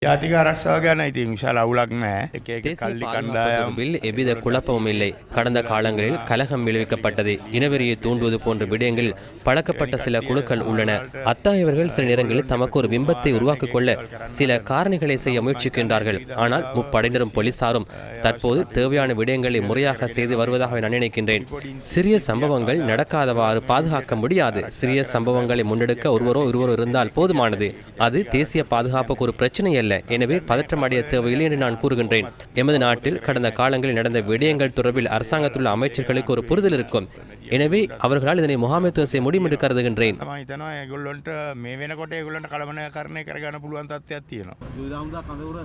ජාතික ආරක්ෂාව ගැන ඉතින් විශාල අවුලක් නැහැ. එක එක தேசிய කල්ලි பாதுகாப்பு කණ්ඩායම් தொடர்பில் எவ்வித குழப்பமும் இல்லை. கடந்த காலங்களில் கலகம் விளைவிக்கப்பட்டது, இனவெறியை தூண்டுவது போன்ற விடயங்களில் பழக்கப்பட்ட சில குழுக்கள் உள்ளன. அத்தகையவர்கள் சில நேரங்களில் தமக்கு ஒரு பிம்பத்தை உருவாக்கிக் கொள்ள சில காரணிகளை செய்ய முயற்சிக்கின்றார்கள். ஆனால் முப்படையினரும் போலீசாரும் தற்போது தேவையான விடயங்களை முறையாக செய்து வருவதாக நான் நினைக்கின்றேன். சிறிய சம்பவங்கள் நடக்காதவாறு பாதுகாக்க முடியாது. சிறிய சம்பவங்களை முன்னெடுக்க ஒருவரோ இருவரோ இருந்தால் போதுமானது. அது தேசிய பாதுகாப்புக்கு ஒரு பிரச்சனை அல்ல. எனவே பதற்றமடைய தேவையில்லை என்று நான் கூறுகின்றேன். எமது நாட்டில் கடந்த காலங்களில் நடந்த விடயங்கள் தொடர்பில் அரசாங்கத்துள்ள அமைச்சர்களுக்கு ஒரு புரிதல் இருக்கும். எனவே அவர்களால் இதனை முகாமைத்துவம் செய்ய முடியும் என்று கருதுகின்றேன். මම හිතනවා ඒගොල්ලන්ට මේ වෙනකොට ඒගොල්ලන්ට කළමනාකරණය කරගන්න පුළුවන් තත්ත්වයක් තියෙනවා. ජුදාමුදා කඳවුර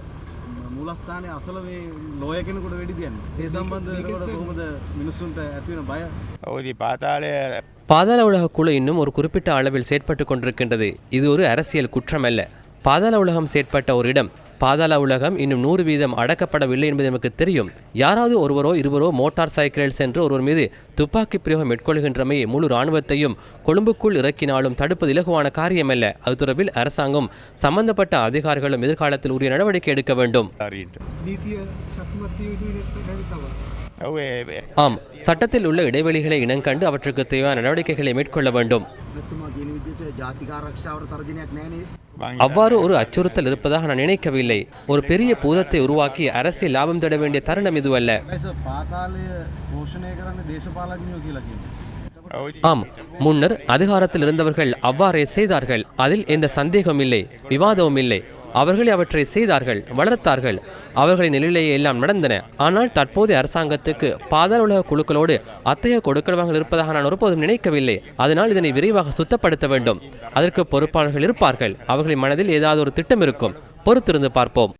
මූලස්ථානයේ අසල මේ ලෝය කෙනෙකුට වෙඩි තියන්නේ. ඒ සම්බන්ධව කොහොමද මිනිස්සුන්ට ඇති වෙන බය? ඔය ඉතින් පාතාලය பாதாள உலக குழு இன்னும் ஒரு குறிப்பிட்ட அளவில் செயற்பட்டு கொண்டிருக்கின்றது. இது ஒரு அரசியல் குற்றம் அல்ல. பாதாள உலகம் செயற்பட்ட ஒரு இடம். பாதாள உலகம் இன்னும் 100% அடக்கப்படவில்லை என்பது நமக்கு தெரியும். யாராவது ஒருவரோ இருவரோ மோட்டார் சைக்கிளில் சென்று ஒருவர் மீது துப்பாக்கி பிரயோகம் மேற்கொள்கின்றமை முழு இராணுவத்தையும் கொழும்புக்குள் இறக்கினாலும் தடுப்பது இலகுவான காரியமல்ல. அது தொடர்பில் அரசாங்கம் சம்பந்தப்பட்ட அதிகாரிகளும் எதிர்காலத்தில் உரிய நடவடிக்கை எடுக்க வேண்டும். ஆம், சட்டத்தில் உள்ள இடைவெளிகளை இனங்கண்டு அவற்றுக்கு தேவையான நடவடிக்கைகளை மேற்கொள்ள வேண்டும். அவ்வாறு ஒரு அச்சுறுத்தல் இருப்பதாக நான் நினைக்கவில்லை. ஒரு பெரிய பூதத்தை உருவாக்கி அரசியல் லாபம் தேட வேண்டிய தருணம் இதுவல்ல. ஆம், முன்னர் அதிகாரத்தில் இருந்தவர்கள் அவ்வாறே செய்தார்கள். அதில் எந்த சந்தேகமும் இல்லை, விவாதமும் இல்லை. அவர்களே அவற்றை செய்தார்கள், வளர்த்தார்கள். அவர்களின் நிலையிலேயே எல்லாம் நடந்தன. ஆனால் தற்போதைய அரசாங்கத்துக்கு பாதாள உலக குழுக்களோடு அத்தகைய கொடுக்கல் இருப்பதாக நான் ஒருபோதும் நினைக்கவில்லை. அதனால் இதனை விரைவாக சுத்தப்படுத்த வேண்டும். அதற்கு பொறுப்பாளர்கள் இருப்பார்கள். அவர்களின் மனதில் ஏதாவது ஒரு திட்டம் இருக்கும். பொறுத்திருந்து பார்ப்போம்.